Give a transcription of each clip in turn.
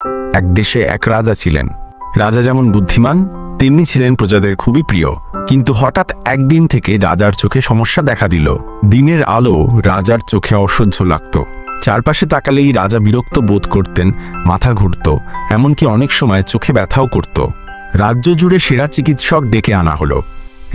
এক দেশে এক রাজা ছিলেন। রাজা যেমন বুদ্ধিমান তেমনি ছিলেন প্রজাদের খুবই প্রিয়। কিন্তু হঠাৎ একদিন থেকে রাজার চোখে সমস্যা দেখা দিল। দিনের আলো রাজার চোখে অসহ্য লাগত। চারপাশে তাকালেই রাজা বিরক্ত বোধ করতেন, মাথা ঘুরত, এমনকি অনেক সময় চোখে ব্যথাও করত। রাজ্য জুড়ে সেরা চিকিৎসক ডেকে আনা হলো।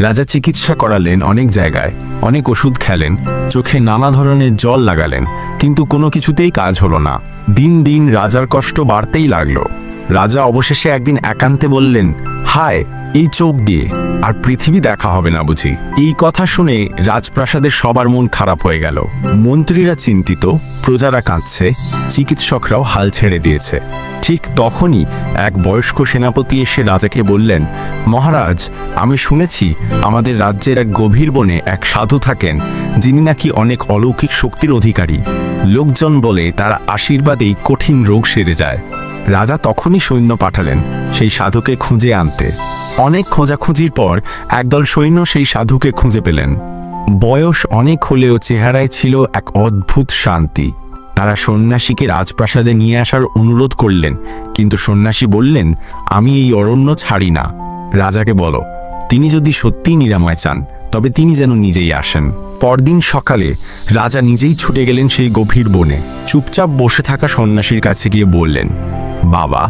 রাজা চিকিৎসা করালেন অনেক জায়গায়, অনেক ওষুধ খেলেন, চোখে নানা ধরনের জল লাগালেন, কিন্তু কোনো কিছুতেই কাজ হলো না। দিন দিন রাজার কষ্ট বাড়তেই লাগলো। রাজা অবশেষে একদিন একান্তে বললেন, হায়, এই চোখ দিয়ে আর পৃথিবী দেখা হবে না বুঝি। এই কথা শুনে রাজপ্রাসাদের সবার মন খারাপ হয়ে গেল। মন্ত্রীরা চিন্তিত, প্রজারা কাঁদছে, চিকিৎসকরাও হাল ছেড়ে দিয়েছে। ঠিক তখনই এক বয়স্ক সেনাপতি এসে রাজাকে বললেন, মহারাজ, আমি শুনেছি আমাদের রাজ্যের এক গভীর বনে এক সাধু থাকেন, যিনি নাকি অনেক অলৌকিক শক্তির অধিকারী। লোকজন বলে তার আশীর্বাদেই কঠিন রোগ সেরে যায়। রাজা তখনই সৈন্য পাঠালেন সেই সাধুকে খুঁজে আনতে। অনেক খোঁজাখুঁজির পর একদল সৈন্য সেই সাধুকে খুঁজে পেলেন। বয়স অনেক হলেও চেহারায় ছিল এক অদ্ভুত শান্তি। তারা সন্ন্যাসীকে রাজপ্রাসাদে নিয়ে আসার অনুরোধ করলেন, কিন্তু সন্ন্যাসী বললেন, আমি এই অরণ্য ছাড়ি না। রাজাকে বলো, তিনি যদি সত্যিই নিরাময় চান তবে তিনি যেন নিজেই আসেন। পরদিন সকালে রাজা নিজেই ছুটে গেলেন সেই গভীর বনে। চুপচাপ বসে থাকা সন্ন্যাসীর কাছে গিয়ে বললেন, বাবা,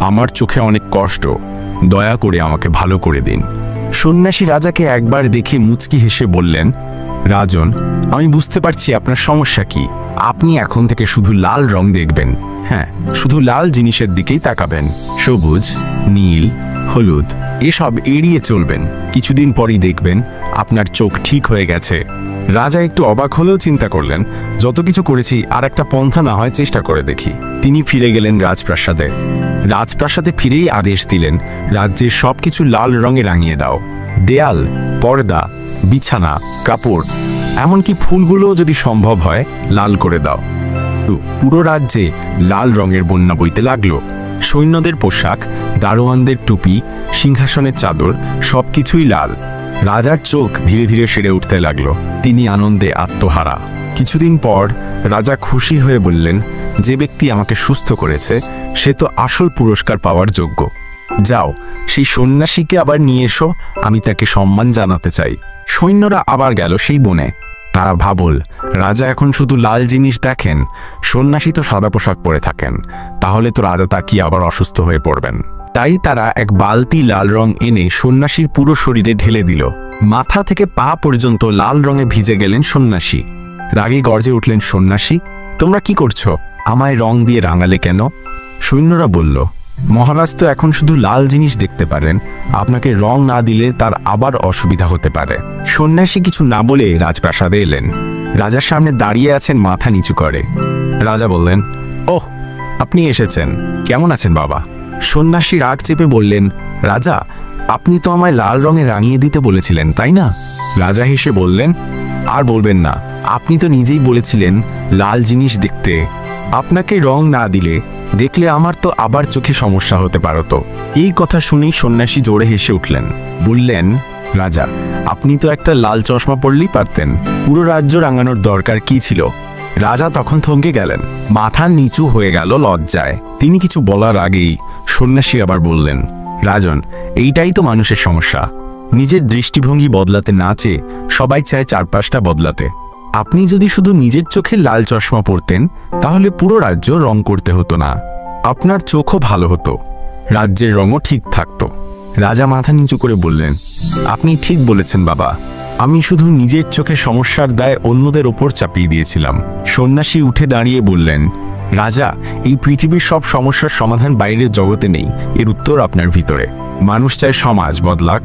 আমার চোখে অনেক কষ্ট, দয়া করে আমাকে ভালো করে দিন। সন্ন্যাসী রাজাকে একবার দেখে মুচকি হেসে বললেন, রাজন, আমি বুঝতে পারছি আপনার সমস্যা কি। আপনি এখন থেকে শুধু লাল রং দেখবেন। হ্যাঁ, শুধু লাল জিনিসের দিকেই তাকাবেন। সবুজ, নীল, হলুদ এসব এড়িয়ে চলবেন। কিছুদিন পরই দেখবেন আপনার চোখ ঠিক হয়ে গেছে। রাজা একটু অবাক হলেও চিন্তা করলেন, যত কিছু করেছি আর একটা পন্থা না হয় চেষ্টা করে দেখি। তিনি ফিরে গেলেন রাজপ্রাসাদে। রাজপ্রাসাদে ফিরেই আদেশ দিলেন, রাজ্যের সবকিছু লাল রঙে রাঙিয়ে দাও। দেয়াল, পর্দা, বিছানা, কাপড়, এমনকি ফুলগুলোও যদি সম্ভব হয় লাল করে দাও। পুরো রাজ্যে লাল রঙের বন্যা বইতে লাগলো। সৈন্যদের পোশাক, দারোয়ানদের টুপি, সিংহাসনের চাদর সবকিছুই লাল। রাজার চোখ ধীরে ধীরে সেরে উঠতে লাগলো। তিনি আনন্দে আত্মহারা। কিছুদিন পর রাজা খুশি হয়ে বললেন, যে ব্যক্তি আমাকে সুস্থ করেছে সে তো আসল পুরস্কার পাওয়ার যোগ্য। যাও, সেই সন্ন্যাসীকে আবার নিয়ে এসো, আমি তাকে সম্মান জানাতে চাই। সৈন্যরা আবার গেল সেই বনে। তারা ভাবল, রাজা এখন শুধু লাল জিনিস দেখেন, সন্ন্যাসী তো সাদা পোশাক পরে থাকেন, তাহলে তো রাজা তাকিয়ে আবার অসুস্থ হয়ে পড়বেন। তাই তারা এক বালতি লাল রং এনে সন্ন্যাসীর পুরো শরীরে ঢেলে দিল। মাথা থেকে পা পর্যন্ত লাল রঙে ভিজে গেলেন সন্ন্যাসী। রাগে গর্জে উঠলেন, সন্ন্যাসী, তোমরা কি করছো? আমায় রং দিয়ে রাঙালে কেন? সৈন্যরা বলল, মহারাজ তো এখন শুধু লাল জিনিস দেখতে পারেন, আপনাকে রং না দিলে তার আবার অসুবিধা হতে পারে। সন্ন্যাসী কিছু না বলে রাজপ্রাসাদে এলেন। রাজার সামনে দাঁড়িয়ে আছেন মাথা নিচু করে। রাজা বললেন, ওহ, আপনি এসেছেন, কেমন আছেন বাবা? সন্ন্যাসী রাগ চেপে বললেন, রাজা, আপনি তো আমায় লাল রঙে রাঙিয়ে দিতে বলেছিলেন, তাই না? রাজা হেসে বললেন, আর বলবেন না, আপনি তো নিজেই বলেছিলেন লাল জিনিস দেখতে। আপনাকে রং না দিলে দেখলে আমার তো আবার চোখে সমস্যা হতে পারত। এই কথা শুনেই সন্ন্যাসী জোরে হেসে উঠলেন। বললেন, রাজা, আপনি তো একটা লাল চশমা পরলেই পারতেন, পুরো রাজ্য রাঙানোর দরকার কি ছিল? রাজা তখন থমকে গেলেন, মাথা নিচু হয়ে গেল লজ্জায়। তিনি কিছু বলার আগেই সন্ন্যাসী আবার বললেন, রাজন, এইটাই তো মানুষের সমস্যা। নিজের দৃষ্টিভঙ্গি বদলাতে না চেয়ে সবাই চায় চারপাশটা বদলাতে। আপনি যদি শুধু নিজের চোখে লাল চশমা পরতেন তাহলে পুরো রাজ্য রং করতে হতো না, আপনার চোখও ভালো হতো, রাজ্যের রঙও ঠিক থাকতো। রাজা মাথা নিচু করে বললেন, আপনি ঠিক বলেছেন বাবা, আমি শুধু নিজের চোখে সমস্যার দায় অন্যদের ওপর চাপিয়ে দিয়েছিলাম। সন্ন্যাসী উঠে দাঁড়িয়ে বললেন, রাজা, এই পৃথিবীর সব সমস্যার সমাধান বাইরের জগতে নেই, এর উত্তর আপনার ভিতরে। মানুষ চায় সমাজ বদলাক,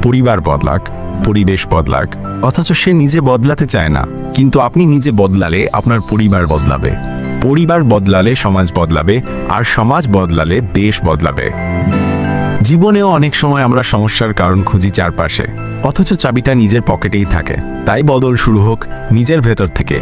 পরিবার বদলাক, পরিবেশ বদলাক, অথচ সে নিজে বদলাতে চায় না। কিন্তু আপনি নিজে বদলালে আপনার পরিবার বদলাবে, পরিবার বদলালে সমাজ বদলাবে, আর সমাজ বদলালে দেশ বদলাবে। জীবনেও অনেক সময় আমরা সমস্যার কারণ খুঁজি চারপাশে, অথচ চাবিটা নিজের পকেটেই থাকে। তাই বদল শুরু হোক নিজের ভেতর থেকে।